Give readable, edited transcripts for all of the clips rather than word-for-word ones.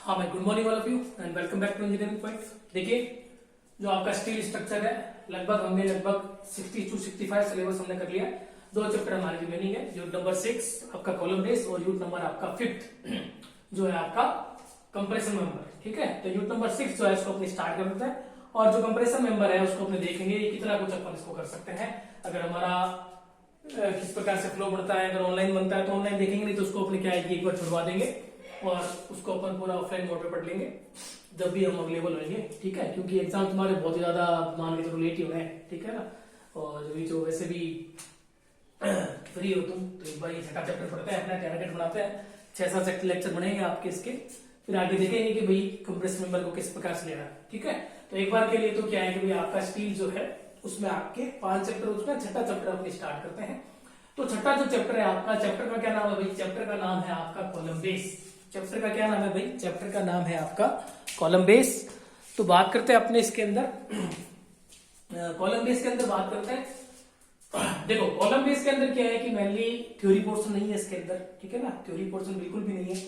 हाँ मैं good morning all of you and welcome back to Engineering Point. देखिए जो आपका स्टील स्ट्रक्चर है लगभग 60 to 65 सिलेबस हमने कर लिया। दो चैप्टर हमारे रिमेनिंग है, यूनिट नंबर 6 आपका कॉलम बेस और यूनिट नंबर आपका 5th जो है आपका कंप्रेशन मेंबर। ठीक है, तो यूनिट नंबर 6 जो है इसको अपने स्टार्ट कर देते हैं और जो कंप्रेशन मेंबर है उसको अपने देखेंगे कितना कुछ अपन इसको कर सकते हैं। अगर हमारा किस प्रकार से फ्लो बढ़ता है, अगर ऑनलाइन बनता है तो ऑनलाइन देखेंगे, नहीं तो उसको अपने क्या है कि एक बार छुड़वा देंगे और उसको अपन पूरा ऑफलाइन मोड पे पढ़ लेंगे जब भी हम अवेलेबल होंगे। ठीक है, क्योंकि एग्जाम तुम्हारे बहुत ही ज्यादा मान के चलो लेट ही हो रहे हैं। ठीक है ना, और जो वैसे भी फ्री हो तुम तो एक बार ये छठा चैप्टर पढ़ते हैं, अपना टारगेट बनाते हैं, 6-7 लेक्चर बनेंगे आपके इसके, फिर आगे देखेंगे कि भाई कंप्रेस मेंबर को किस प्रकार से लेना है। ठीक है, तो एक बार के लिए तो क्या है कि भाई आपका स्टील जो है उसमें आपके 5 चैप्टर, उसमें छठा चैप्टर अपने स्टार्ट करते हैं। तो छठा जो चैप्टर है आपका, चैप्टर का क्या नाम है भाई? चैप्टर का नाम है आपका कॉलम बेस। चैप्टर का क्या नाम है भाई? चैप्टर का नाम है आपका कॉलम बेस। तो बात करते हैं अपने इसके अंदर कॉलम बेस के अंदर बात करते हैं। देखो कॉलम बेस के अंदर क्या है कि मेनली थ्योरी पोर्शन नहीं है इसके अंदर। ठीक है ना, थ्योरी पोर्शन बिल्कुल भी नहीं है।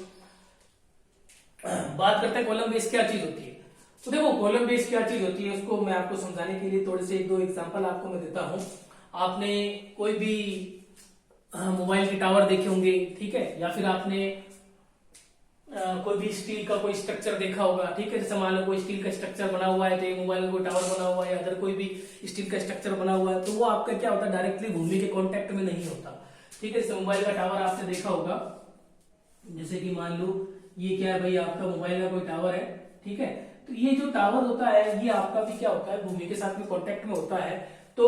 बात करते हैं कॉलम बेस क्या चीज होती है। तो देखो कॉलम बेस क्या चीज होती है उसको मैं आपको समझाने के लिए थोड़े से 1-2 एग्जांपल आपको मैं देता हूं। आपने कोई भी मोबाइल के टावर देखे होंगे, ठीक है, या फिर आपने कोई भी स्टील का कोई स्ट्रक्चर देखा होगा। ठीक है, जैसे मान लो कोई स्टील का स्ट्रक्चर बना हुआ है, तो एक मोबाइल में कोई टावर बना हुआ है या अदर कोई भी स्टील का स्ट्रक्चर बना हुआ है, तो वो आपका क्या होता है, डायरेक्टली भूमि के कॉन्टेक्ट में नहीं होता। ठीक है, जैसे मोबाइल का टावर आपने देखा होगा, जैसे कि मान लो ये क्या है भाई, आपका मोबाइल का कोई टावर है। ठीक है, तो ये जो टावर होता है ये आपका भी क्या होता है, भूमि के साथ में कॉन्टेक्ट में होता है। तो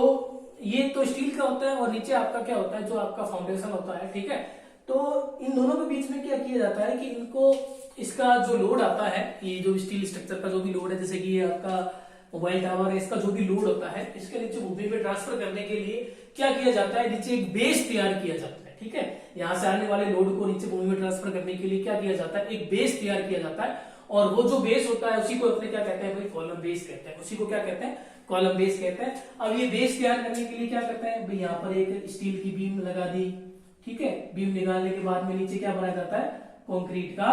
ये तो स्टील का होता है और नीचे आपका क्या होता है, जो आपका फाउंडेशन होता है। ठीक है, तो इन दोनों के बीच में क्या किया जाता है कि इनको, इसका जो लोड आता है, ये जो स्टील स्ट्रक्चर का जो भी लोड है, जैसे कि ये आपका मोबाइल टावर है, इसका जो भी लोड होता है, इसके नीचे भूमि पे ट्रांसफर करने के लिए क्या किया जाता है, नीचे एक बेस तैयार किया जाता है। ठीक है, यहां से आने वाले लोड को नीचे भूमि में ट्रांसफर करने के लिए क्या किया जाता है, एक बेस तैयार किया जाता है। और वो जो बेस होता है उसी को अपने क्या कहते हैं भाई, कॉलम बेस कहते हैं। उसी को क्या कहते हैं, कॉलम बेस कहते हैं। अब ये बेस तैयार करने के लिए क्या करते हैं भाई, यहाँ पर एक स्टील की बीम लगा दी। ठीक है, बीम निकालने के बाद में नीचे क्या बनाया जाता है, कंक्रीट का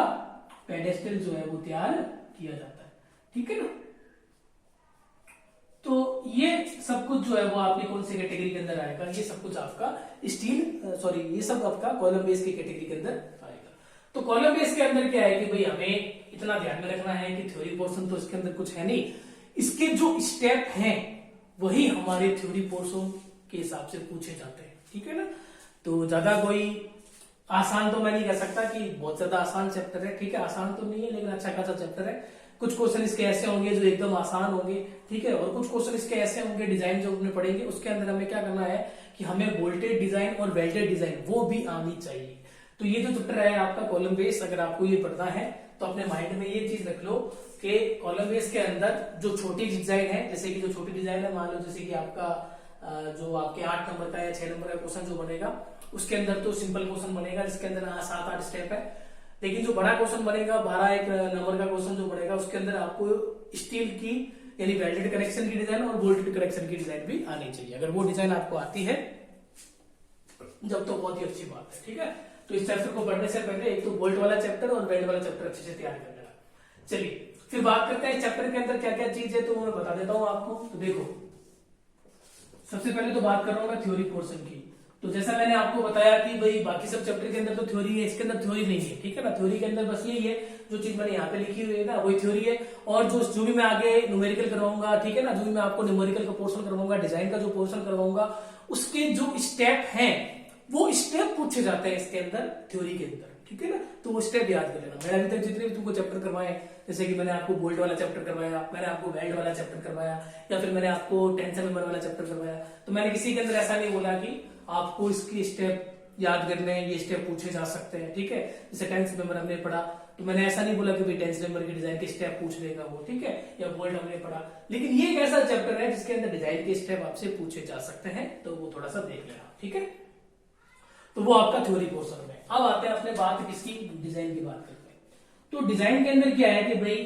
पेडेस्टल जो है वो तैयार किया जाता है। ठीक है ना, तो ये सब कुछ जो है वो आपकी कौन सी कैटेगरी के अंदर आएगा, ये सब कुछ आपका ये सब आपका कॉलम बेस की कैटेगरी के अंदर आएगा। तो कॉलम बेस के अंदर क्या है कि भाई हमें इतना ध्यान में रखना है कि थ्योरी पोर्शन तो इसके अंदर कुछ है नहीं, इसके जो स्टेप हैं वही हमारे थ्योरी पोर्शन के हिसाब से पूछे जाते हैं। ठीक है ना, तो ज्यादा कोई आसान तो मैं नहीं कह सकता कि बहुत ज्यादा आसान चैप्टर है। ठीक है, आसान तो नहीं है लेकिन अच्छा खासा चैप्टर है। कुछ क्वेश्चन इसके ऐसे होंगे जो एकदम आसान होंगे, ठीक है, और कुछ क्वेश्चन इसके ऐसे होंगे, डिजाइन जो अपने पढ़ेंगे उसके अंदर हमें क्या करना है कि हमें बोल्टेड डिजाइन और वेल्डेड डिजाइन वो भी आनी चाहिए। तो ये जो चैप्टर है आपका कॉलम बेस, अगर आपको ये पढ़ना है तो अपने माइंड में ये चीज रख लो कि कॉलम बेस के अंदर जो छोटी डिजाइन है, जैसे कि जो छोटी डिजाइन है, मान लो जैसे कि आपका जो आपके 8 नंबर का या 6 नंबर का क्वेश्चन जो बनेगा उसके अंदर तो सिंपल क्वेश्चन बनेगा जिसके अंदर 7-8 स्टेप है। लेकिन जो बड़ा क्वेश्चन बनेगा 12 नंबर का क्वेश्चन जो बनेगा उसके अंदर आपको स्टील की यानी वेल्डेड कनेक्शन की डिजाइन और बोल्टेड कनेक्शन की डिजाइन भी आनी चाहिए। अगर वो डिजाइन आपको आती है जब, तो बहुत ही अच्छी बात है। ठीक है, तो इस चैप्टर को पढ़ने से पहले एक तो बोल्ट वाला चैप्टर और वेल्ड वाला चैप्टर अच्छे से तैयार कर लेना। चलिए फिर बात करते हैं चैप्टर के अंदर क्या क्या चीज है, तो मैं बता देता हूं आपको। तो देखो सबसे पहले तो बात कर रहा हूं मैं थ्योरी पोर्शन की। तो जैसा मैंने आपको बताया कि भाई बाकी सब चैप्टर के अंदर तो थ्योरी है, इसके अंदर थ्योरी नहीं है। ठीक है ना, थ्योरी के अंदर बस यही है जो चीज मैंने यहाँ पे लिखी हुई है ना वही थ्योरी है। और जो भी मैं आगे न्यूमेरिकल करवाऊंगा, ठीक है ना, जो भी मैं आपको न्यूमेरिकल का पोर्शन करवाऊंगा, डिजाइन का जो पोर्शन करवाऊंगा, उसके जो स्टेप हैं वो स्टेप पूछे जाते हैं इसके अंदर थ्योरी के अंदर। ठीक है ना, तो वो स्टेप याद कर लेना। मैंने अभी तक जितने भी तुमको चैप्टर करवाए, जैसे कि मैंने आपको बोल्ट वाला चैप्टर करवाया, मैंने आपको वेल्ड वाला चैप्टर करवाया, या फिर मैंने आपको टेंशन मेंबर वाला चैप्टर करवाया, तो मैंने किसी के अंदर ऐसा नहीं बोला कि आपको इसकी स्टेप याद करने हैं, ये स्टेप पूछे जा सकते हैं। ठीक है, जैसे टेंशन मेंबर हमने पढ़ा तो मैंने ऐसा नहीं बोला कि भाई टेंशन मेंबर की डिजाइन के स्टेप पूछ लेगा वो, ठीक है, या बोल्ट हमने पढ़ा। लेकिन ये एक ऐसा चैप्टर है जिसके अंदर डिजाइन के स्टेप आपसे पूछे जा सकते हैं, तो वो थोड़ा सा देख लेना। ठीक है, तो वो आपका थ्योरी पोर्शन में। अब आते हैं अपने बात किसकी, डिजाइन की बात करते हैं। तो डिजाइन के अंदर क्या है कि भाई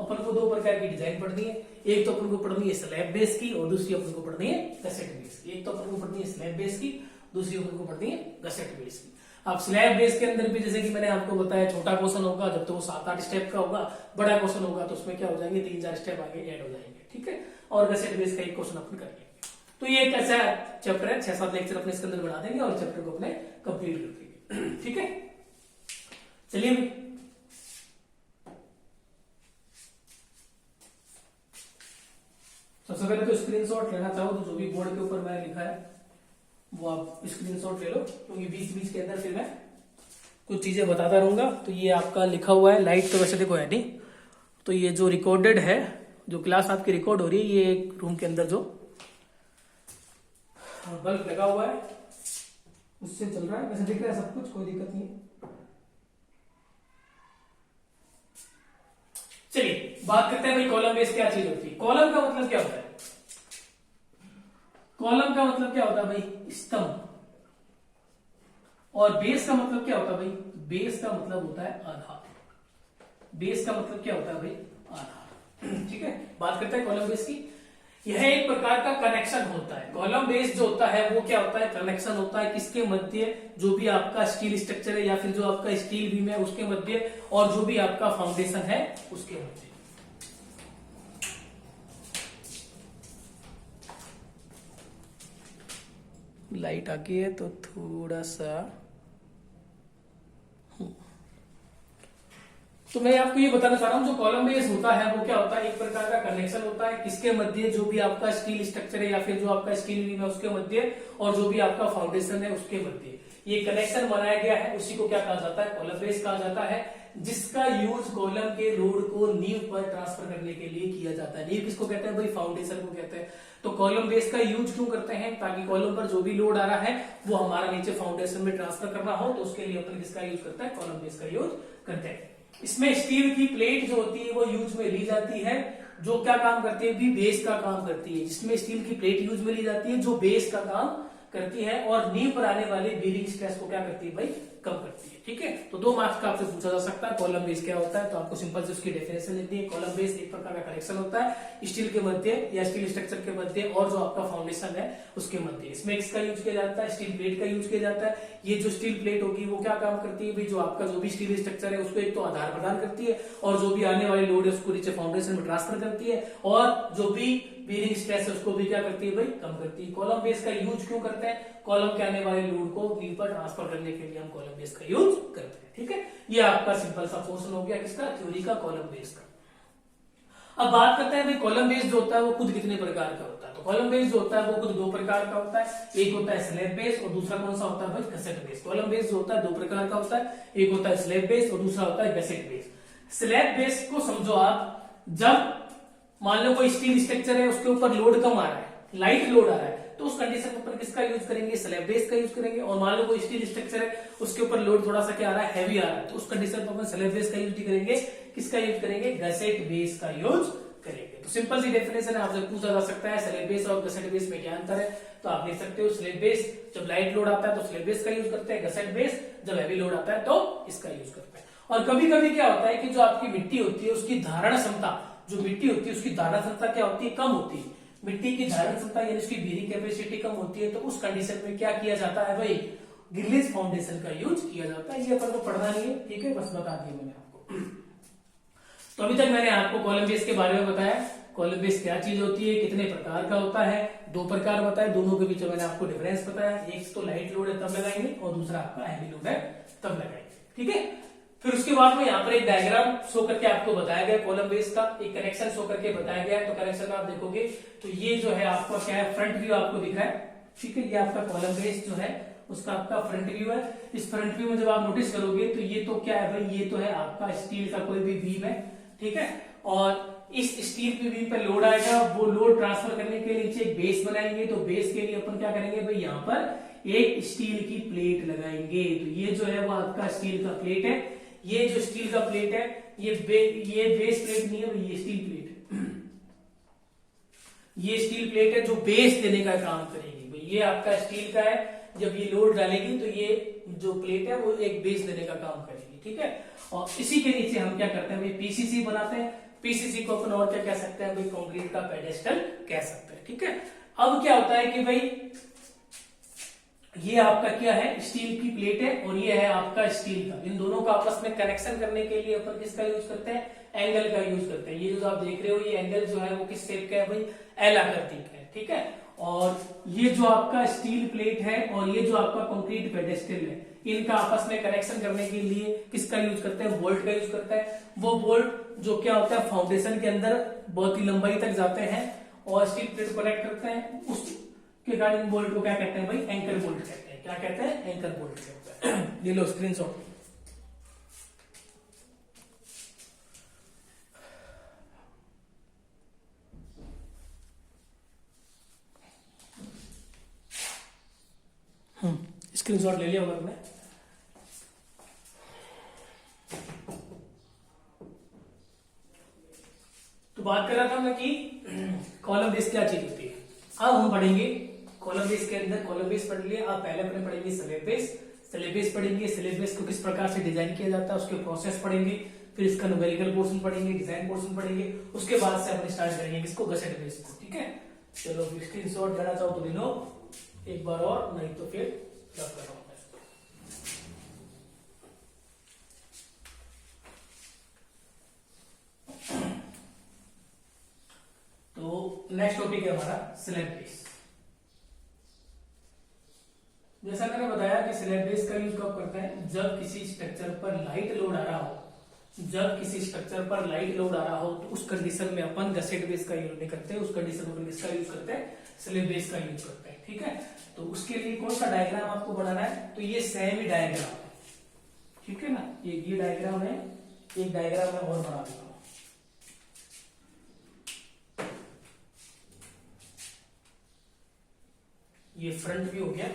अपन को 2 प्रकार की डिजाइन पढ़नी है। एक तो अपन को पढ़नी है स्लैब बेस की और दूसरी अपन को पढ़नी है गसेट बेस की। एक तो अपन को पढ़नी है स्लैब बेस की, दूसरी अपन को पढ़नी है गसेट बेस की। अब स्लैब बेस के अंदर भी जैसे कि मैंने आपको बताया छोटा क्वेश्चन होगा जब तो वो 7-8 स्टेप का होगा, बड़ा क्वेश्चन होगा तो उसमें क्या हो जाएंगे 3-4 स्टेप आगे ऐड हो जाएंगे, ठीक है। और गसेट बेस का एक क्वेश्चन अपन करेंगे। तो ये एक ऐसा चैप्टर है, 6-7 लेक्चर अपने इसके अंदर बना देंगे और चैप्टर को अपने कंप्लीट कर देंगे, ठीक है। चलिए भाई सबसे पहले तो स्क्रीनशॉट लेना चाहो तो जो भी बोर्ड के ऊपर मैंने लिखा है वो आप स्क्रीनशॉट ले लो, क्योंकि बीच बीच के अंदर फिर मैं कुछ चीजें बताता रहूंगा। तो ये आपका लिखा हुआ है, लाइट तो वैसे देखो है नहीं, तो ये जो रिकॉर्डेड है, जो क्लास आपकी रिकॉर्ड हो रही है, ये एक रूम के अंदर जो बल्ब लगा हुआ है उससे चल रहा है, वैसे दिख रहा है सब कुछ, कोई दिक्कत नहीं है। चलिए बात करते हैं भाई कॉलम बेस क्या चीज होती है। कॉलम का मतलब क्या होता है? कॉलम का मतलब क्या होता है भाई? स्तंभ। और बेस का मतलब क्या होता है भाई? बेस का मतलब होता है आधार। बेस का मतलब क्या होता है भाई? आधार, ठीक है। बात करते हैं कॉलम बेस की। यह एक प्रकार का कनेक्शन होता है। कॉलम बेस जो होता है वो क्या होता है? कनेक्शन होता है किसके मध्य? जो भी आपका स्टील स्ट्रक्चर है या फिर जो आपका स्टील बीम है उसके मध्य, और जो भी आपका फाउंडेशन है उसके मध्य। लाइट आ गई है तो थोड़ा सा तो मैं आपको ये बताना चाह रहा हूं, जो कॉलम बेस होता है वो क्या होता है? एक प्रकार का कनेक्शन होता है किसके मध्य? जो भी आपका स्टील स्ट्रक्चर है या फिर जो आपका स्टील बीम है उसके मध्य, और जो भी आपका फाउंडेशन है उसके मध्य ये कनेक्शन बनाया गया है, उसी को क्या कहा जाता है? कॉलम बेस कहा जाता है, जिसका यूज कॉलम के लोड को नींव पर ट्रांसफर करने के लिए किया जाता है। नींव किसको कहते हैं भाई? फाउंडेशन को कहते हैं। तो कॉलम बेस का यूज क्यों करते हैं? ताकि कॉलम पर जो भी लोड आ रहा है वो हमारा नीचे फाउंडेशन में ट्रांसफर करना हो, तो उसके लिए अपन किसका यूज करते हैं? कॉलम बेस का यूज करते हैं। इसमें स्टील की प्लेट जो होती है वो यूज में ली जाती है, जो क्या काम करती है? भी बेस का काम करती है। जिसमें स्टील की प्लेट यूज में ली जाती है जो बेस का काम करती है, और नींव पर आने वाले बेरिंग स्ट्रेस को क्या करती है भाई? कम करती है, ठीक है। तो 2 मार्क्स का आपसे पूछा जा सकता है कॉलम बेस क्या होता है, तो आपको सिंपल से उसकी डेफिनेशन लिखनी है। कॉलम बेस एक प्रकार का कनेक्शन होता है स्टील के मध्य या स्टील स्ट्रक्चर के मध्य और जो आपका फाउंडेशन है उसके मध्य। इसमें किसका यूज किया जाता है? स्टील प्लेट का यूज किया जाता है। ये जो स्टील प्लेट होगी वो क्या काम करती है भाई? जो आपका जो भी स्टील स्ट्रक्चर है उसको एक तो आधार प्रदान करती है, और जो भी आने वाली लोड है उसको नीचे फाउंडेशन में ट्रांसफर करती है, और जो भी बेरिंग स्ट्रेस है उसको भी क्या करती है भाई? कम करती है। कॉलम बेस का यूज क्यों करते हैं? कॉलम के आने वाले लोड को नींव पर ट्रांसफर करने के लिए हम कॉलम बेस का यूज करते हैं, ठीक है। ये आपका सिंपल सा क्वेश्चन हो गया किसका? थ्योरी का, कॉलम बेस का। अब बात करते हैं भाई कॉलम बेस जो होता है वो खुद कितने प्रकार का होता है। तो कॉलम बेस जो होता है वो खुद 2 प्रकार का होता है। एक होता है स्लैब बेस और दूसरा कौन सा होता है भाई? Gusset base. कॉलम बेस जो होता है 2 प्रकार का होता है, एक होता है स्लैब बेस और दूसरा होता है गसेट बेस। स्लैब बेस को समझो आप, जब मान लो कोई स्टील स्ट्रक्चर है उसके ऊपर लोड कम आ रहा है, लाइट लोड आ रहा है, तो उस कंडीशन में अपन किसका यूज करेंगे? स्लैब बेस का यूज करेंगे। और मान लो कोई स्टील स्ट्रक्चर है उसके ऊपर लोड थोड़ा सा क्या आ रहा है? हैवी आ रहा है, तो उस कंडीशन में अपन स्लैब बेस का यूज नहीं करेंगे, किसका यूज करेंगे? गसेट बेस का यूज करेंगे। तो सिंपल सी डेफिनेशन है, आपसे पूछा जा सकता है स्लैब बेस और गसेट बेस में क्या अंतर है, तो आप देख सकते हो स्लैब बेस जब लाइट लोड आता है तो स्लैब बेस का यूज करते हैं, गसेट बेस जब हैवी लोड आता है तो इसका यूज करते हैं। और कभी कभी क्या होता है कि जो आपकी मिट्टी होती है उसकी धारण क्षमता, जो मिट्टी होती है उसकी धारण क्षमता क्या होती है? कम होती है। मिट्टी की धारण क्षमता यानी उसकी बेरिंग कैपेसिटी कम होती है, तो उस कंडीशन में क्या किया जाता है भाई? गिरलिच फाउंडेशन का यूज किया जाता है। ये अपन को पढ़ना नहीं है, ठीक है, बस बता दिया मैंने आपको। तो अभी तक मैंने आपको कॉलम बेस के बारे में बताया, कॉलम बेस क्या चीज होती है, कितने प्रकार का होता है, 2 प्रकार बताए, दोनों के बीच मैंने आपको डिफरेंस बताया। एक तो लाइट लोड है तब लगाएंगे और दूसरा आपका हैवी लोड है तब लगाएंगे, ठीक है। फिर उसके बाद में यहाँ पर एक डायग्राम शो करके आपको बताया गया कॉलम बेस का, एक कनेक्शन शो करके बताया गया है। तो कनेक्शन में आप देखोगे तो ये जो है आपका क्या है? फ्रंट व्यू आपको दिख रहा है, ठीक है। ये आपका कॉलम बेस जो है उसका आपका फ्रंट व्यू है। इस फ्रंट व्यू में जब आप नोटिस करोगे तो ये तो क्या है भाई? ये तो है आपका स्टील का कोई भी बीम है, ठीक है। और इस स्टील की बीम पे लोड आएगा, वो लोड ट्रांसफर करने के लिए नीचे एक बेस बनाएंगे। तो बेस के लिए अपन क्या करेंगे भाई? यहाँ पर एक स्टील की प्लेट लगाएंगे। तो ये जो है वो आपका स्टील का प्लेट है। ये जो स्टील का प्लेट है ये बेस प्लेट नहीं है, ये स्टील प्लेट है। ये स्टील प्लेट है जो बेस देने का काम करेगी भाई। ये आपका स्टील का है, जब ये लोड डालेगी तो ये जो प्लेट है वो एक बेस देने का काम करेगी, ठीक है। और इसी के नीचे हम क्या करते हैं भाई? पीसीसी बनाते हैं। पीसीसी को अपन और क्या कह सकते हैं भाई? कंक्रीट का पेडेस्टल कह सकते हैं, ठीक है। अब क्या होता है कि भाई ये आपका क्या है, स्टील की प्लेट है और ये है आपका स्टील का। इन दोनों का आपस में कनेक्शन करने के लिए अपन किसका यूज करते हैं, एंगल का यूज करते हैं। ये जो आप देख रहे हो ये एंगल जो है वो किस शेप का है भाई, एल आकृति का है, ठीक है। और ये जो आपका स्टील प्लेट है और ये जो आपका कंक्रीट पेडेस्टल है, इनका आपस में कनेक्शन करने के लिए किसका यूज करते हैं, बोल्ट का यूज करते हैं। वो बोल्ट जो क्या होता है फाउंडेशन के अंदर बहुत ही लंबाई तक जाते हैं और स्टील प्लेट को कनेक्ट करते हैं। उसके कारण बोल्ट को क्या कहते हैं भाई, एंकर बोल्ट कहते हैं। क्या कहते हैं, एंकर बोल्ट कहते हैं। ये लो स्क्रीनशॉट। स्क्रीनशॉट ले लिया होगा आपने। तो बात कर रहा था मैं कि कॉलम बेस क्या चीज होती है। अब हम पढ़ेंगे कॉलम बेस के अंदर, कॉलम बेस पढ़ लिया। आप पहले अपने पढ़ेंगे स्लैब बेस, स्लैब बेस पढ़ेंगे, स्लैब बेस को किस प्रकार से डिजाइन किया जाता है उसके प्रोसेस पढ़ेंगे, फिर इसका न्यूमेरिकल पोर्शन पढ़ेंगे, डिजाइन पोर्शन पढ़ेंगे, उसके बाद से अपन स्टार्ट करेंगे किसको, गसेट बेस को, ठीक है। चलो स्क्रीनशॉट लेना चाहो तो ले लो एक बार और, नहीं तो फिर रख कर रहा हूं। तो नेक्स्ट टॉपिक है हमारा स्लैब बेस। जैसा मैंने बताया कि स्लैब बेस का यूज कब करते हैं, जब किसी स्ट्रक्चर पर लाइट लोड आ रहा हो, जब किसी स्ट्रक्चर पर लाइट लोड आ रहा हो तो उस कंडीशन में अपन गसेट बेस का यूज नहीं करते, उस कंडीशन में किसका यूज करते हैं, स्लैब बेस का यूज करते हैं, ठीक है। तो उसके लिए कौन सा डायग्राम आपको बनाना है, तो ये सेम ही डायग्राम है, ठीक है ना। ये डायग्राम है, एक डायग्राम मैं और बना देता हूं। ये फ्रंट व्यू हो गया,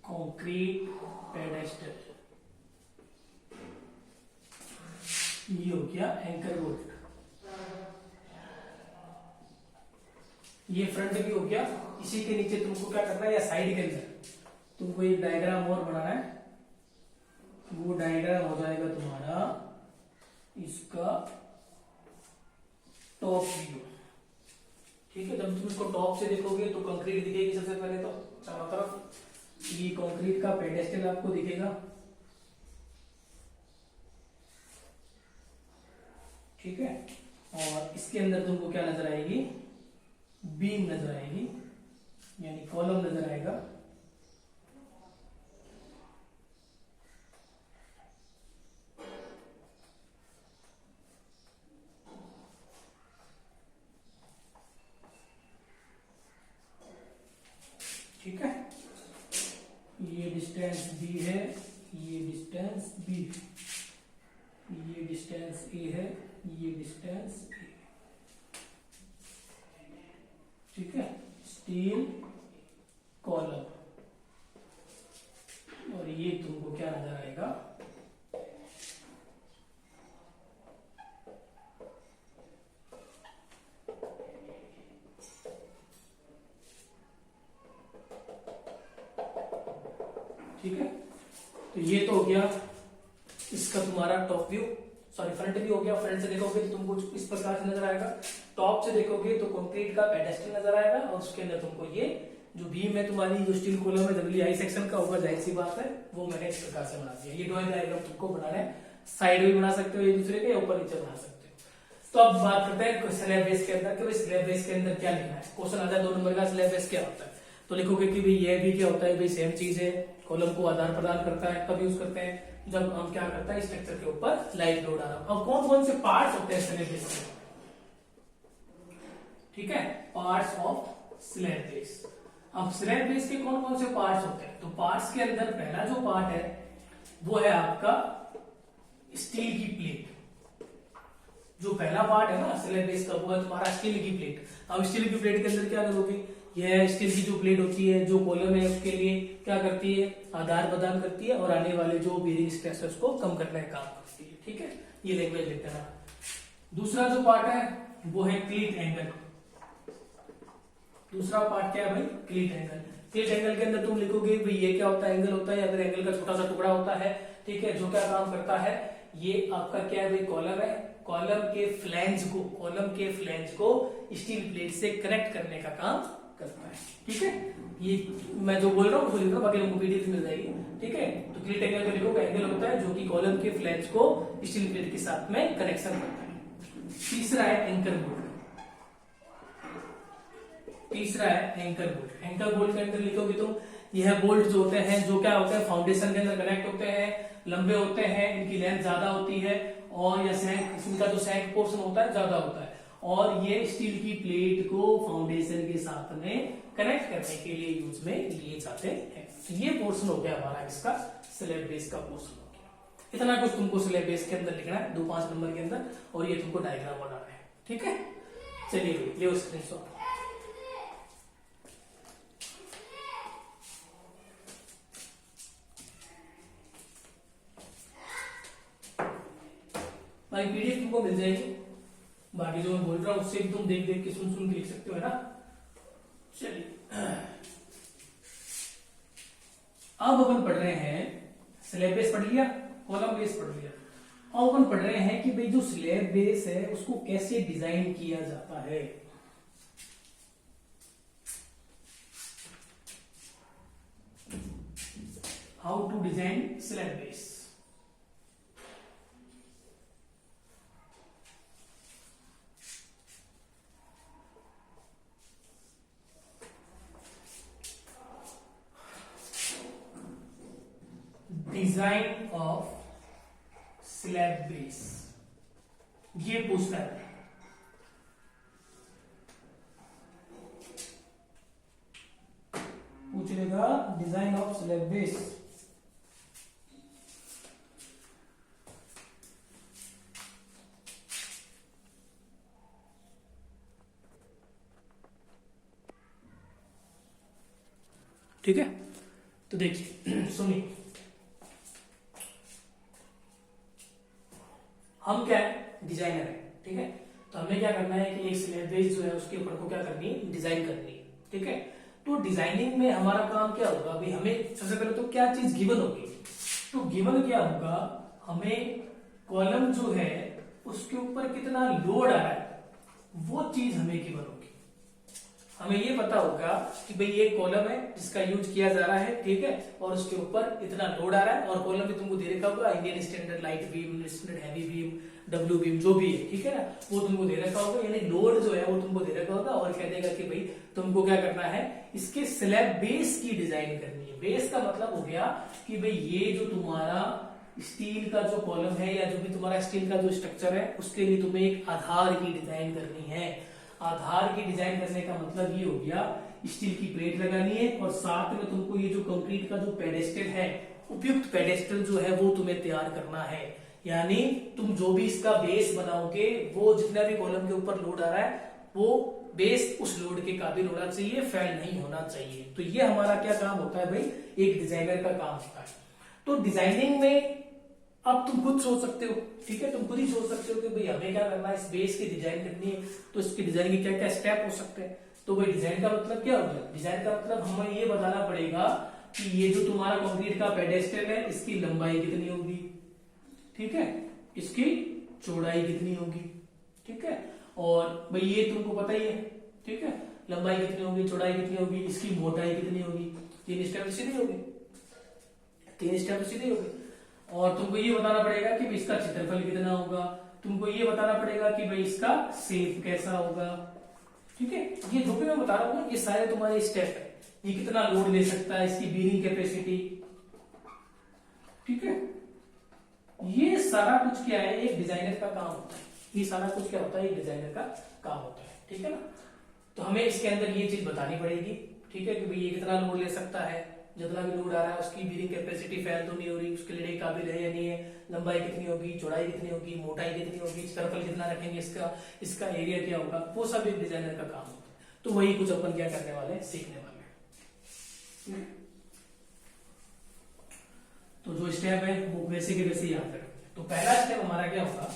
कंक्रीट पेडेस्टल, ये हो गया एंकर बोल्ट, ये फ्रंट व्यू हो गया। इसी के नीचे तुमको क्या करना है, या साइड के अंदर तुमको एक डायग्राम और बनाना है। वो डायग्राम हो जाएगा तुम्हारा इसका टॉप व्यू, ठीक है। जब तुम इसको टॉप से देखोगे तो कंक्रीट दिखेगी सबसे पहले तो चारों तरफ, ये कंक्रीट का पेडेस्टल आपको दिखेगा, ठीक है। और इसके अंदर तुमको क्या नजर आएगी, बीम नजर आएगी, यानी कॉलम नजर आएगा, ठीक है। ये डिस्टेंस बी है, ये डिस्टेंस बी है, ये डिस्टेंस ए है, ये डिस्टेंस ए, ठीक है। स्टील कॉलम, और ये तुमको क्या नजर आएगा, ठीक है। तो ये तो हो गया इसका तुम्हारा top view, sorry front view हो गया। फ्रंट से देखोगे तो तुमको इस प्रकार से नजर आएगा, टॉप से देखोगे तो कंक्रीट का पेडेस्टल नजर आएगा और उसके अंदर तुमको ये जो बीम है तुम्हारी, जो स्टील कॉलम है डब्ल्यूआई सेक्शन का होगा, जाहिर सी बात है, वो मैंने इस प्रकार से बना दिया। ये ड्राइंग डायग्राम तुमको बनाना है, साइड भी बना सकते हो एक दूसरे के, ऊपर नीचे बना सकते हो। तो अब बात करते हैं स्लैब बेस के अंदर, कि स्लैब बेस के अंदर क्या लिखना है। क्वेश्चन आता है 2 नंबर का, स्लैब बेस क्या होता है, तो लिखोगे कि भाई ये भी क्या होता है, भाई सेम चीज है, कॉलम को आधार प्रदान करता है। कब यूज करते हैं, जब हम क्या करता है स्ट्रक्चर के ऊपर लाइट लोड आ रहा है। अब कौन कौन से पार्ट्स होते हैं स्लैब बेस के, ठीक है, पार्ट्स ऑफ स्लैब बेस। अब स्लैब बेस के कौन कौन से पार्ट्स होते हैं, तो पार्ट्स के अंदर पहला जो पार्ट है वो है आपका स्टील की प्लेट। जो पहला पार्ट है ना स्लैब बेस का, वो है तुम्हारा स्टील की प्लेट। अब स्टील की प्लेट के अंदर क्या करोगे, यह स्टील की जो प्लेट होती है, जो कॉलम है उसके लिए क्या करती है, आधार प्रदान करती है और आने वाले जो बेरिंग स्ट्रेस है उसको कम करने का काम करती है, ठीक है। ये लैंग्वेज लिख देना। दूसरा जो पार्ट है वो है क्लीट एंगल। दूसरा पार्ट क्या है भाई, क्लीट एंगल। क्लीट एंगल के अंदर तुम लिखोगे भाई ये क्या होता है, एंगल होता है या फिर एंगल का छोटा सा टुकड़ा होता है, ठीक है, जो क्या काम करता है, ये आपका क्या है भाई, कॉलम है, कॉलम के फ्लैंज को स्टील प्लेट से कनेक्ट करने का काम करता है। ठीक है, ये मैं जो बोल रहा हूँ लिख रहा हूँ, बाकी लोगों को पीडीएफ मिल जाएगी। ठीक है, तो क्लीट एंगल का लिखो, एंगल होता है जो कि कॉलम के फ्लैंज को स्टील प्लेट के साथ में कनेक्शन करता है। तीसरा है एंकर बोल्ट। एंकर बोल्ट के अंदर लिखोगे तुम, यह बोल्ट जो होते हैं जो क्या होते हैं फाउंडेशन के अंदर कनेक्ट होते हैं, लंबे होते हैं, इनकी लेंथ ज्यादा होती है और या सैंक, इनका जो सैंक पोर्शन होता है ज्यादा होता है, और ये स्टील की प्लेट को फाउंडेशन के साथ में कनेक्ट करने के लिए यूज में लिए जाते हैं। तो ये पोर्शन हो गया हमारा इसका स्लैब बेस का पोर्शन हो गया। इतना कुछ तुमको स्लैब बेस के अंदर लिखना है 2-5 नंबर के अंदर, और ये तुमको डायग्राम बनाना है। ठीक है, चलिए ये स्क्रीनशॉट। भाई पीडीएफ तुमको मिल जाएगी, बाकी जो मैं बोल रहा हूँ उससे भी तुम देख देख के सुन के लिख सकते हो, है ना। चलिए अब अपन पढ़ रहे हैं, स्लैब बेस पढ़ लिया, कॉलम बेस पढ़ लिया, अब अपन पढ़ रहे हैं कि भाई जो स्लैब बेस है उसको कैसे डिजाइन किया जाता है। How to design slab base. Design of slab base, ये पूछता है। पूछ लेगा डिजाइन ऑफ स्लैब बेस। ठीक है, तो देखिए सुनिए, हम क्या है डिजाइनर है। ठीक है, तो हमें क्या करना है कि एक स्लैब बेस जो है उसके ऊपर को क्या करनी है, डिजाइन करनी है। ठीक है, तो डिजाइनिंग में हमारा काम क्या होगा, अभी हमें सबसे पहले तो क्या चीज गिवन होगी, तो गिवन क्या होगा, हमें कॉलम जो है उसके ऊपर कितना लोड आ रहा है वो चीज हमें गिवन होगी। हमें ये पता होगा कि भाई ये कॉलम है जिसका यूज किया जा रहा है। ठीक है, और उसके ऊपर इतना लोड आ रहा है, और कॉलम भी तुमको दे रखा होगा Indian standard light beam, standard heavy beam, W beam जो भी है। ठीक है ना, वो तुमको दे रखा होगा, यानी लोड जो है वो तुमको दे रखा होगा, और कह देगा कि भाई तुमको क्या करना है, इसके स्लैब बेस की डिजाइन करनी है। बेस का मतलब हो गया कि भाई ये जो तुम्हारा स्टील का जो कॉलम है या जो भी तुम्हारा स्टील का जो स्ट्रक्चर है उसके लिए तुम्हें एक आधार की डिजाइन करनी है। आधार की डिजाइन करने का मतलब ये हो गया स्टील की प्लेट लगानी है, और साथ में तुमको ये जो कंक्रीट का जो पेडेस्टल है, उपयुक्त पेडेस्टल जो है वो तुम्हें तैयार करना है। यानी तुम जो भी इसका बेस बनाओगे वो जितना भी कॉलम के ऊपर लोड आ रहा है वो बेस उस लोड के काबिल होना चाहिए, फेल नहीं होना चाहिए। तो ये हमारा क्या काम होता है भाई, एक डिजाइनर का काम होता है। तो डिजाइनिंग में अब तुम खुद सोच सकते हो। ठीक है, तुम खुद ही सोच सकते हो कि भाई हमें क्या करना है, इस बेस की डिजाइन करनी है, तो इसकी डिजाइन के क्या क्या स्टेप हो सकते हैं। तो भाई डिजाइन का मतलब क्या होगा, डिजाइन का मतलब हमें ये बताना पड़ेगा कि ये जो तुम्हारा कंक्रीट का पेडेस्टल है इसकी लंबाई कितनी होगी। ठीक है, इसकी चौड़ाई कितनी होगी। ठीक है, और भाई ये तुमको पता ही है। ठीक है, लंबाई कितनी होगी, चौड़ाई कितनी होगी, इसकी मोटाई कितनी होगी। 3 स्टेप सीधे होगी, 3 स्टेप सीधे होगी। और तुमको ये बताना पड़ेगा कि भाई इसका क्षेत्रफल कितना होगा, तुमको ये बताना पड़ेगा कि भाई इसका शेप कैसा होगा। ठीक है, ये जो भी मैं बता रहा हूँ ये सारे तुम्हारे स्टेप है। ये कितना लोड ले सकता है, इसकी बीयरिंग कैपेसिटी। ठीक है, ये सारा कुछ क्या है, एक डिजाइनर का काम होता है। ये सारा कुछ क्या होता है, एक डिजाइनर का काम होता है। ठीक है ना, तो हमें इसके अंदर ये चीज बतानी पड़ेगी। ठीक है, कि भाई ये कितना लोड ले सकता है, जितना भी लोड आ रहा है उसकी बीयरिंग कैपेसिटी फेल तो नहीं हो रही, उसके लिए काबिल है या नहीं है, लंबाई कितनी होगी, चौड़ाई कितनी होगी, मोटाई कितनी होगी, क्षेत्रफल कितना रखेंगे, इसका एरिया क्या होगा, वो सब एक डिजाइनर का काम होता है। तो वही कुछ अपन क्या करने वाले हैं, सीखने वाले हैं। तो जो स्टेप है वो वैसे के वैसे याद रखेंगे। तो पहला स्टेप हमारा क्या होगा,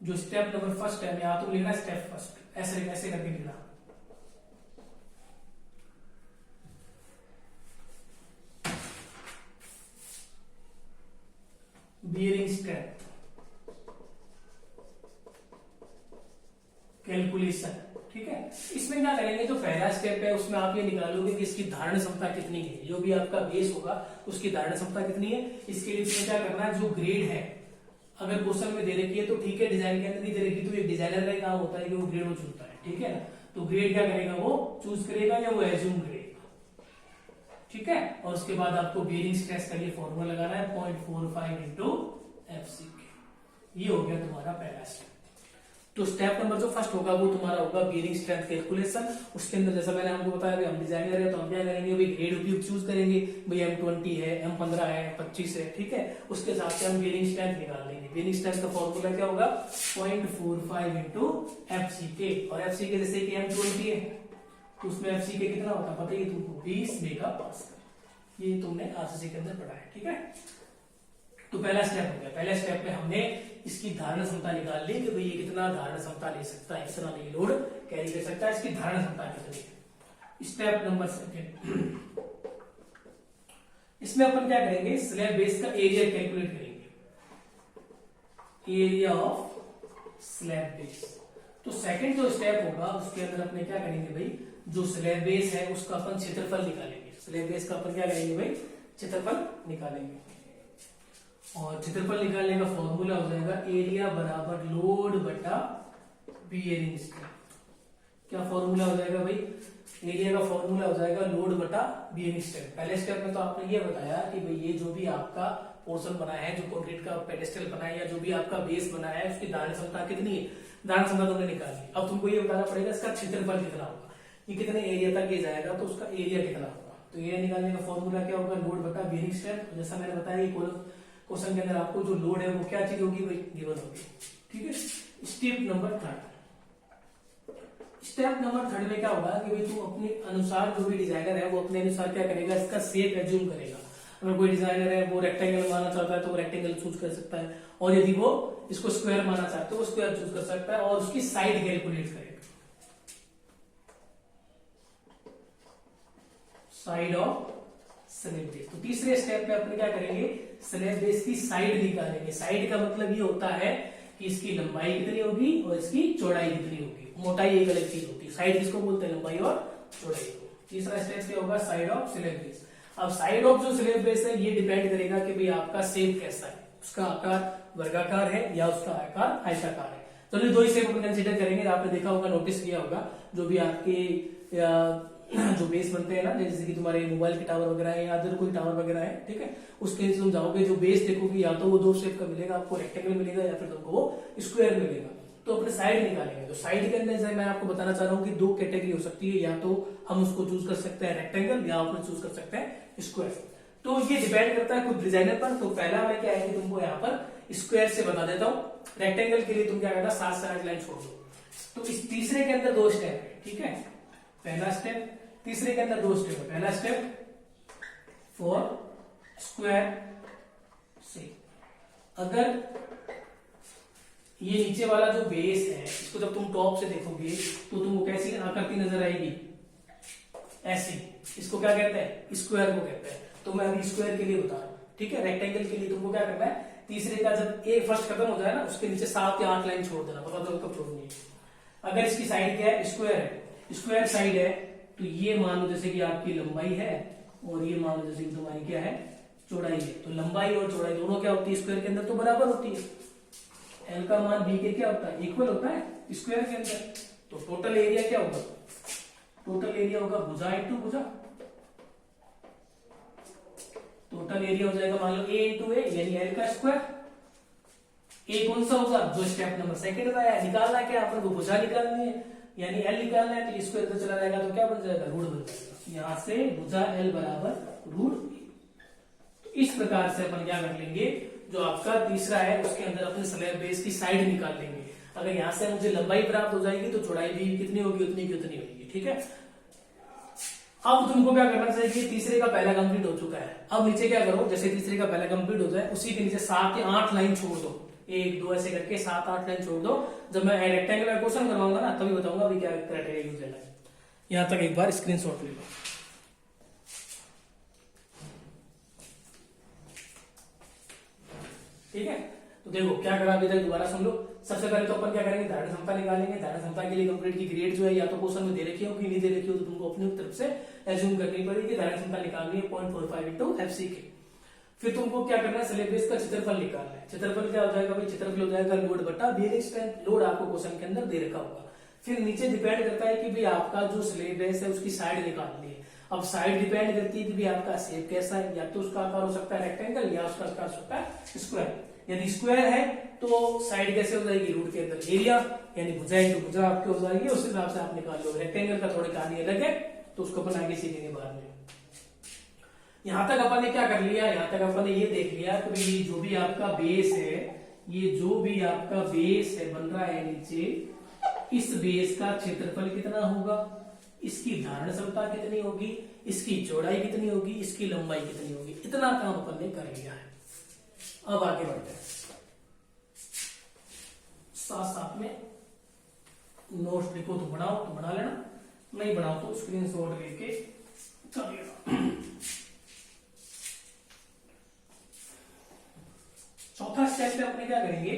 जो स्टेप नंबर फर्स्ट है, यहाँ तो लिखना स्टेप फर्स्ट, ऐसे ऐसे करके लिखना। bearing strength, कैलकुलेशन, ठीक है। इसमें क्या करेंगे, जो पहला स्टेप है उसमें आप ये निकालोगे कि इसकी धारण क्षमता कितनी है, जो भी आपका बेस होगा उसकी धारण क्षमता कितनी है। इसके लिए तुम्हें क्या करना है, जो ग्रेड है अगर क्वेश्चन में दे रखी है तो ठीक है, डिजाइन के अंदर नहीं दे रखी तो एक डिजाइनर का काम होता है कि वो ग्रेड वो चुनता है, ठीक है ना। तो ग्रेड क्या करेगा, वो चूज करेगा या वो एज्यूम करेगा, ठीक है। और उसके बाद आपको बेयरिंग स्ट्रेस का ये फॉर्मूला लगाना है 0.45 इंटू एफसी। ये हो गया तुम्हारा पहला स्टेप। तो स्टेप नंबर जो फर्स्ट होगा वो तुम्हारा होगा बियरिंग स्ट्रेंथ कैलकुलेशन। उसके अंदर जैसा मैंने आपको बताया कि हम डिजाइनर है तो हम क्या करेंगे, भाई ग्रेड उपयुक्त चूज करेंगे, भाई M20 है, M15 है, 25 है, ठीक है। उसके हिसाब से हम बियरिंग स्ट्रेंथ निकाल लेंगे। बियरिंग स्ट्रेंथ का फॉर्मूला क्या होगा, 0.45 इंटू एफसीके। और एफसीके जैसे कि M20 है तो उसमें एफसीके कितना होता है पता है तुमको, 20 मेगा पास्कल। ये तुमने आरसीसी के अंदर पढ़ा है, ठीक है। तो पहला स्टेप हो गया। पहले स्टेप में हमने इसकी धारण क्षमता निकाल ली कि भाई ये कितना धारण क्षमता ले सकता है, इतना नहीं लोड कैरी कर सकता है, इसकी धारण क्षमता कितनी है। स्टेप नंबर सेकंड, इसमें अपन क्या करेंगे, स्लैब बेस का एरिया कैलकुलेट करेंगे, एरिया ऑफ स्लैब बेस। तो सेकंड जो स्टेप होगा उसके अंदर अपने क्या करेंगे भाई, जो स्लैब बेस है उसका अपन क्षेत्रफल निकालेंगे। स्लैब बेस का अपन क्या करेंगे भाई, क्षेत्रफल निकालेंगे। और क्षेत्रफल निकालने का फॉर्मूला हो जाएगा एरिया बराबर लोड बटा बियरिंग स्ट्रेंथ। क्या फॉर्मूला हो जाएगा भाई, एरिया का फॉर्मूला हो जाएगा लोड बटा बियरिंग स्ट्रेंथ। पहले स्टेप में तो आपने ये बताया कि भाई ये जो भी आपका पोर्शन बना है, जो कंक्रीट का पेडेस्टल बना है या जो भी आपका बेस बना है उसकी धारण क्षमता कितनी है, धारण क्षमता तुमने निकाली। अब तुमको ये बताना पड़ेगा इसका क्षेत्रफल कितना होगा, ये कितने एरिया तक ये जाएगा तो उसका एरिया कितना होगा। तो एरिया निकालने का फॉर्मूला क्या होगा, लोड बटा बियरिंग स्ट्रेंथ। जैसा मैंने बताया क्वेश्चन के अंदर आपको जो लोड है वो क्या चीज होगी भाई, गिवन होगी, ठीक है। Step number third, step number third में क्या होगा कि भाई तू अपने अनुसार, जो भी डिजाइनर है वो अपने अनुसार क्या करेगा, इसका शेप एज्यूम करेगा। अगर कोई डिजाइनर है वो रेक्टेंगल मानना चाहता है तो वो रेक्टेंगल चूज कर सकता है, और यदि वो इसको स्क्वायर मानना चाहता है तो वो स्क्वायर चूज कर सकता है, और उसकी साइड कैलकुलेट करेगा, साइड ऑफ स्लैब बेस। तो तीसरे स्टेप में अपन क्या करेंगे, स्लैब बेस की साइड निकालेंगे। साइड का मतलब ये होता है कि इसकी लंबाई कितनी होगी और इसकी चौड़ाई कितनी होगी। मोटाई एक अलग चीज होती है, साइड किसको बोलते हैं, लंबाई और चौड़ाई को। तीसरा स्टेप क्या होगा, साइड ऑफ स्लैब बेस। अब साइड ऑफ जो स्लैब बेस है ये डिपेंड करेगा कि भाई आपका शेप कैसा है, उसका आकार वर्गाकार है या उसका आकार आयताकार है। तो ये दो ही शेप अपन कंसीडर करेंगे। आपने देखा होगा, नोटिस किया होगा, जो भी आपके जो बेस बनते हैं ना, जैसे कि तुम्हारे मोबाइल के टावर वगैरह है या अदर कोई टावर वगैरह है, ठीक है, उसके नीचे तुम जाओगे जो बेस देखोगे या तो वो दो शेप का मिलेगा आपको, रेक्टेंगल मिलेगा या फिर तुमको वो स्क्वायर मिलेगा। तो अपने साइड निकालेंगे। तो साइड के अंदर जैसे मैं आपको बताना चाह रहा हूँ कि दो कैटेगरी हो सकती है, या तो हम उसको चूज कर सकते हैं रेक्टेंगल या अपन चूज कर सकते हैं स्क्वायर। तो ये डिपेंड करता है कुछ डिजाइनर पर। तो पहला मैं क्या है कि तुमको यहाँ पर स्क्वायर से बता देता हूँ, रेक्टेंगल के लिए तुम क्या करना, 7 से 8 लाइन छोड़ दो। तो इस तीसरे के अंदर 2 स्टेप है, ठीक है। पहला स्टेप, तीसरे के अंदर 2 स्टेप है। पहला स्टेप फॉर स्क्वायर से, अगर ये नीचे वाला जो बेस है इसको जब तुम टॉप से देखोगे तो तुमको कैसी आकृति नजर आएगी, ऐसी। इसको क्या कहते हैं, स्क्वायर को कहते हैं। तो मैं अभी स्क्वायर के लिए बता रहा हूं, ठीक है। रेक्टेंगल के लिए तुमको क्या करना है, तीसरे का जब ए फर्स्ट खत्म हो जाए ना उसके नीचे 7 या 8 लाइन छोड़ देना, पता तो कब छोड़नी है। अगर इसकी साइड क्या है, स्क्वायर है, स्क्वायर साइड है, तो ये मान लो जैसे कि आपकी लंबाई है और ये मान लो जैसे कि तुम्हारी क्या है, चौड़ाई है। तो लंबाई और चौड़ाई दोनों क्या होती है स्क्वायर के अंदर, तो बराबर होती है। एल का मान बी के क्या होता है, इक्वल होता है स्क्वायर के अंदर। तो टोटल एरिया क्या होगा, टोटल एरिया होगा भुजा इंटू भुजा। टोटल एरिया हो जाएगा मान लो ए इंटू ए, यानी एल का स्क्वायर। ए कौन सा होगा, जो स्टेप नंबर सेकंड में आया। निकालना क्या अपन को, भुजा निकालनी है, यानी एल निकालना है। तो स्क्वायर तो चला जाएगा तो क्या बन जाएगा, रूट बन जाएगा। यहां से भुजा एल बराबर रूट। तो इस प्रकार से अपन क्या कर लेंगे, जो आपका तीसरा है उसके अंदर अपने स्लैब बेस की साइड निकाल लेंगे। अगर यहां से मुझे लंबाई प्राप्त हो जाएगी तो चौड़ाई भी कितनी होगी, उतनी की उतनी होगी, ठीक है। अब तुमको क्या करना चाहिए, तीसरे का पहला कंप्लीट हो चुका है। अब नीचे क्या करो, जैसे तीसरे का पहला कंप्लीट हो जाए उसी के नीचे 7 या 8 लाइन छोड़ दो, 1 2 ऐसे करके 7 8 लाइन छोड़ दो। जब मैं रेक्टेंगल का क्वेश्चन करवाऊंगा ना तभी बताऊंगा अभी क्या क्राइटेरिया यूज है। यहां तक एक बार स्क्रीनशॉट ले लो, ठीक है। तो देखो क्या करा अभी तक, दोबारा सुन लो। सबसे पहले तो अपन क्या करेंगे, धारण क्षमता निकालेंगे। धारण क्षमता के लिए कंक्रीट की ग्रेड जो है या तो क्वेश्चन में दे रखी हो कि नहीं दे रखी हो, तो तुमको अपनी तरफ से एज्यूम करनी पड़ेगी। धारण क्षमता निकालनी है 0.45 इंटू एफसी के। फिर तुमको क्या करना है, स्लैब बेस का क्षेत्रफल निकालना है। क्षेत्रफल क्या हो जाएगा भाई, क्षेत्रफल हो जाएगा लोड बटा बेयरिंग स्ट्रेंथ। लोड आपको क्वेश्चन के अंदर दे रखा होगा। फिर नीचे डिपेंड करता है कि भाई आपका जो स्लैब बेस है उसकी साइड निकालनी है। अब साइड डिपेंड करती है कि भाई आपका शेप कैसा है, या तो उसका आकार हो सकता है रेक्टेंगल या उसका आकार हो सकता है स्क्वायर। यदि स्क्वायर है तो साइड कैसे हो जाएगी, रूट के अंदर एरिया यानी भुजा इंटू भुजा आपके हो जाएगी, उस हिसाब से आप निकाल लो। रेक्टेंगल का थोड़ी कहानी अलग है, तो उसको अपन आगे सीखेंगे बाद में। यहां तक अपन ने क्या कर लिया, यहां तक अपन ने ये देख लिया कि भाई जो भी आपका बेस है, ये जो भी आपका बेस है बन रहा है नीचे, इस बेस का क्षेत्रफल कितना होगा, इसकी धारण क्षमता कितनी होगी, इसकी चौड़ाई कितनी होगी, इसकी लंबाई कितनी होगी, इतना काम अपन ने कर लिया है। अब आगे बढ़ते हैं, साथ साथ में नोट्स लिखो तो बनाओ तो बना लेना, नहीं बनाओ तो स्क्रीनशॉट लेके कर लेना। चौथा स्टेप में अपने क्या करेंगे,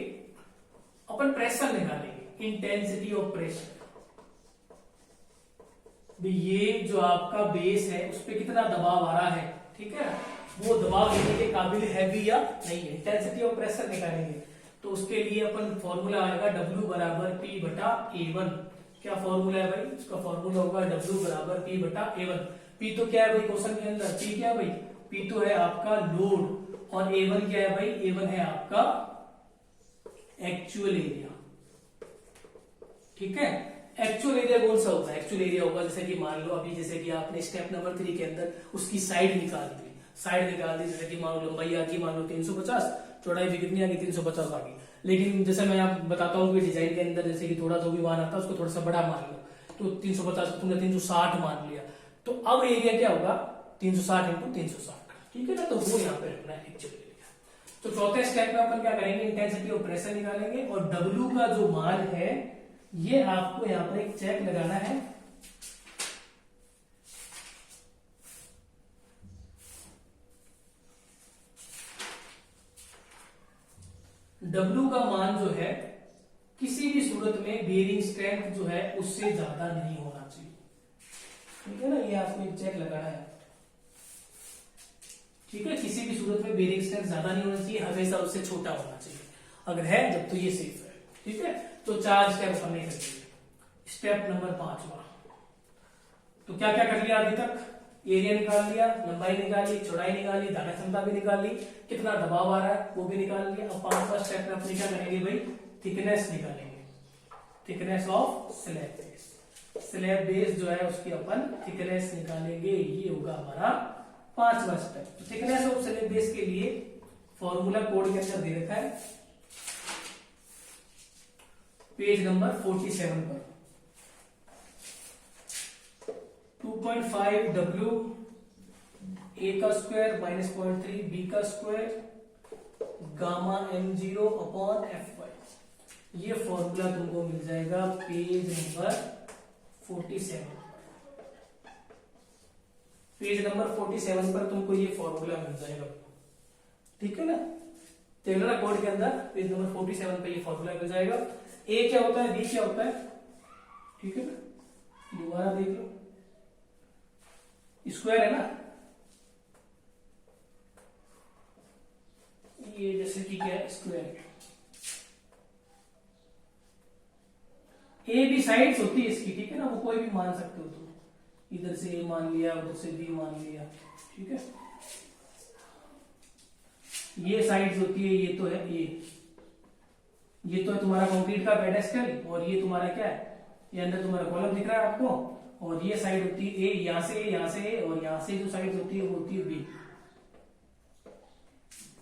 अपन प्रेशर निकालेंगे, इंटेंसिटी ऑफ प्रेशर। ये जो आपका बेस है उस पर कितना दबाव आ रहा है, ठीक है, वो दबाव लेने के काबिल है भी या नहीं है। इंटेंसिटी ऑफ प्रेशर निकालेंगे तो उसके लिए अपन फॉर्मूला आएगा W बराबर P बटा A1। क्या फॉर्मूला है भाई, उसका फॉर्मूला होगा W बराबर P बटा A1। P तो क्या है भाई क्वेश्चन के अंदर, P क्या है भाई, P तो है आपका लोड, और A1 क्या है भाई, A1 है आपका एक्चुअल एरिया। ठीक है, एक्चुअल एरिया कौन सा होगा, एक्चुअल एरिया होगा जैसे कि मान लो अभी जैसे कि आपने स्टेप नंबर 3 के अंदर उसकी साइड निकाल दी, जैसे कि मान लो लंबाई आ गई मान लो 350, चौड़ाई भी कितनी आ गई 350 आ गई। लेकिन जैसे मैं आप बताता हूँ कि डिजाइन के अंदर जैसे कि थोड़ा जो भी मान आता है उसको थोड़ा सा बड़ा मान लो, तो 350 तुमने 360 मान लिया, तो अब एरिया क्या होगा 360 इंटू 360, ठीक है ना, तो वो यहाँ पे रखना है एक्चुअल एरिया। तो चौथे स्टेप में अपन क्या करेंगे, इंटेंसिटी ऑफ प्रेशर निकालेंगे, और W का जो मान है ये आपको यहाँ पर एक चेक लगाना है। W का मान जो है किसी भी सूरत में बेयरिंग स्ट्रेंथ जो है उससे ज्यादा नहीं होना चाहिए, ठीक है ना, ये आपको एक चेक लगाना है। ठीक है, किसी भी सूरत में बेयरिंग स्ट्रेंथ ज्यादा नहीं होना चाहिए, हमेशा उससे छोटा होना चाहिए, अगर है जब तो ये सेफ है। ठीक है, तो 4 स्टेप हमने कर लिए। स्टेप नंबर 5वां, तो क्या क्या कर लिया अभी तक, एरिया निकाल लिया, लंबाई निकाली, चौड़ाई निकाली, धारण क्षमता भी निकाल ली, कितना दबाव आ रहा है वो भी निकाल लिया। अब 5वां स्टेप में अपने क्या करेंगे भाई, थिकनेस निकालेंगे, thickness of slab base. Slab base जो है उसकी अपन थिकनेस निकालेंगे, ये होगा हमारा 5वां स्टेप। तो थिकनेस ऑफ स्लैब बेस के लिए फॉर्मूला कोड के अंदर दे रखा है पेज नंबर 47 पर, 2.5 W A का स्क्वायर माइनस 0.3 B का square gamma M0 upon FY। ये फॉर्मूला तुमको मिल जाएगा पेज नंबर 47। पेज नंबर 47 पर तुमको ये फॉर्मूला मिल जाएगा, ठीक है ना, टेलर कोड के अंदर पेज नंबर 47 पे ये फॉर्मूला मिल जाएगा। A क्या होता है, B क्या होता है, ठीक है ना, दोबारा देख लो, स्क्वायर है ना, ये जैसे कि क्या है स्क्वायर है, ए बी साइड्स होती है इसकी, ठीक है ना, वो कोई भी मान सकते हो तुम, इधर से ए मान लिया उधर से बी मान लिया, ठीक है, ये साइड्स होती है, ये तो है ये तो है तुम्हारा कंक्रीट का पेडेस्टल, और ये तुम्हारा क्या है, ये अंदर तुम्हारा कॉलम दिख रहा है आपको, और ये साइड होती है ए, यहां से ए, यहां से ए, और यहां से जो साइड होती है वो होती है बी,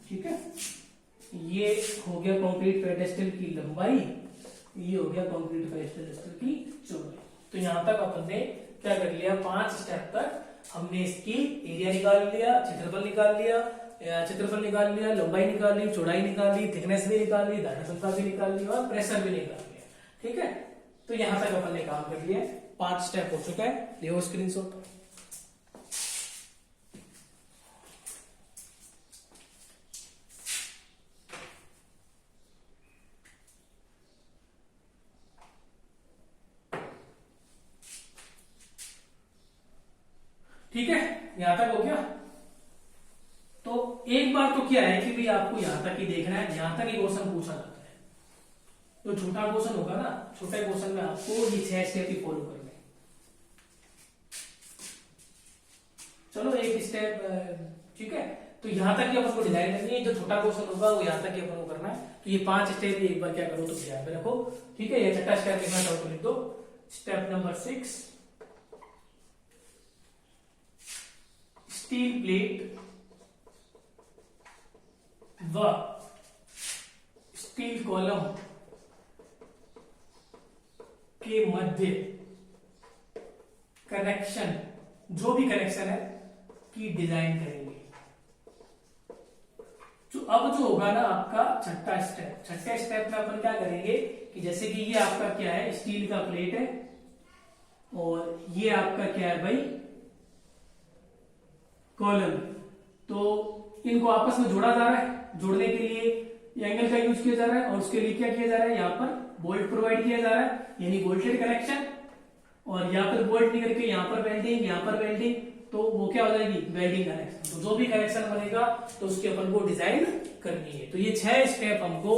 ठीक है। ये हो गया कंक्रीट पेडेस्टल की लंबाई, ये हो गया कंक्रीट पेडेस्टल की चौड़ाई। तो यहां तक अपन ने क्या कर लिया, 5 स्टेप तक हमने इसकी एरिया निकाल लिया, क्षेत्रफल निकाल लिया, लंबाई निकाल ली, चौड़ाई निकाल ली, थिकनेस भी निकाल ली, धारण क्षमता भी निकाल ली, और प्रेशर भी निकाल लिया, ठीक है। तो यहां तक अपन ने काम कर लिया, 5 स्टेप हो चुका है, लियो स्क्रीनशॉट। ठीक है, यहां तक हो गया। तो एक बार तो क्या है कि भाई आपको यहां तक ही देखना है, यहां तक ही क्वेश्चन पूछा जाता है। जो छोटा क्वेश्चन होगा ना, छोटे क्वेश्चन में आपको ये 6 स्टेप ही फॉलो करने हैं। चलो एक स्टेप, ठीक है, तो यहां तक ही अपन को डिजाइन करनी है। जो छोटा क्वेश्चन होगा वो यहां तक ही अपन को करना है। तो ये 5 स्टेप एक बार क्या करो तो ध्यान में रखो, ठीक है। ये छठा स्टेप लिखना चाहो तो लिख दो, स्टेप नंबर 6, स्टील प्लेट व स्टील कॉलम के मध्य कनेक्शन, जो भी कनेक्शन है की डिजाइन करेंगे। अब जो होगा ना आपका छठा स्टेप, छठे स्टेप में अपन क्या करेंगे कि जैसे कि ये आपका क्या है, स्टील का प्लेट है और ये आपका क्या है भाई, कॉलम। तो इनको आपस में जोड़ा जा रहा है। जोड़ने के लिए एंगल का यूज किया जा रहा है और उसके लिए क्या किया जा रहा है, यहाँ पर बोल्ट प्रोवाइड किया जा रहा है, यानी बोल्टेड कनेक्शन। और यहाँ पर बोल्ट नहीं करके यहाँ पर वेल्डिंग, यहाँ पर वेल्डिंग, तो वो क्या हो जाएगी, वेल्डिंग कनेक्शन। तो जो भी कनेक्शन बनेगा तो उसकी अपन को डिजाइन करनी है। तो ये 6 स्टेप हमको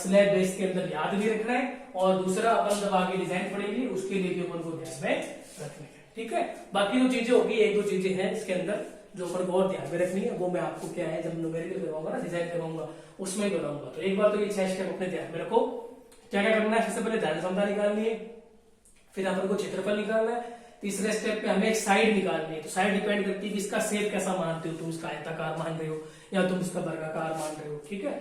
स्लैब बेस के अंदर याद भी रखना है, और दूसरा अपन जब आगे डिजाइन पड़ेगी उसके लिए भी अपन को ध्यान में रखना है, ठीक है। बाकी जो चीजें होगी, एक दो चीजें हैं इसके अंदर जो अपन को और ध्यान में रखनी है, वो मैं आपको क्या है जब न्यूमेरिकल करवाऊंगा ना, डिजाइन करवाऊंगा, उसमें बताऊंगा। तो एक बार तो ये 6 स्टेप अपने ध्यान में रखो। क्या क्या करना है, सबसे पहले ध्यान क्षमता निकालनी है, फिर अपन को क्षेत्रफल निकालना है, तीसरे स्टेप पे हमें एक साइड निकालनी है। तो साइड डिपेंड करती है कि इसका शेप कैसा मानते हो, तुम इसका आयताकार मान रहे हो या तुम इसका वर्गाकार मान रहे हो, ठीक है।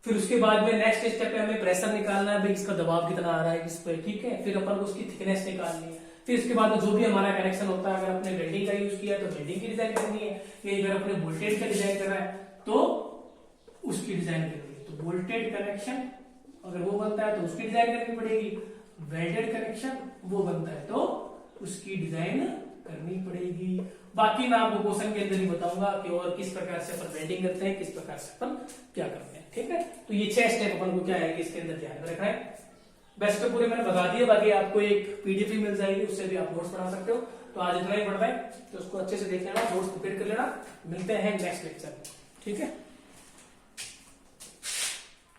फिर उसके बाद में नेक्स्ट स्टेप पे हमें प्रेशर निकालना है, भाई इसका दबाव कितना आ रहा है इस पे, ठीक है। फिर अपन को उसकी थिकनेस निकालनी है। फिर उसके बाद जो भी हमारा कनेक्शन होता है, अगर अपने वेल्डिंग का यूज किया तो वेल्डिंग की डिजाइन करनी है, या अगर अपने वोल्टेज का डिजाइन कर रहा है तो उसकी डिजाइन करनी है। तो वोल्टेज कनेक्शन अगर वो बनता है तो उसकी डिजाइन करनी पड़ेगी, वेल्डेड कनेक्शन वो बनता है तो उसकी डिजाइन करनी पड़ेगी। बाकी मैं आपको क्वेश्चन के अंदर ही बताऊंगा कि और किस प्रकार से अपन वेल्डिंग करते हैं, किस प्रकार से अपन क्या करते हैं, ठीक है। तो ये 6 स्टेप अपन को क्या है कि इसके अंदर ध्यान में रखना है। बेस्ट तो पूरे मैंने बता दिए, बाकी आपको एक पीडीएफ मिल जाएगी, उससे भी आप नोट्स बना सकते हो। तो आज इतना ही पढ़ना है, तो उसको अच्छे से देख लेना, नोट्स प्रिपेयर कर लेना। मिलते हैं नेक्स्ट लेक्चर में, ठीक है।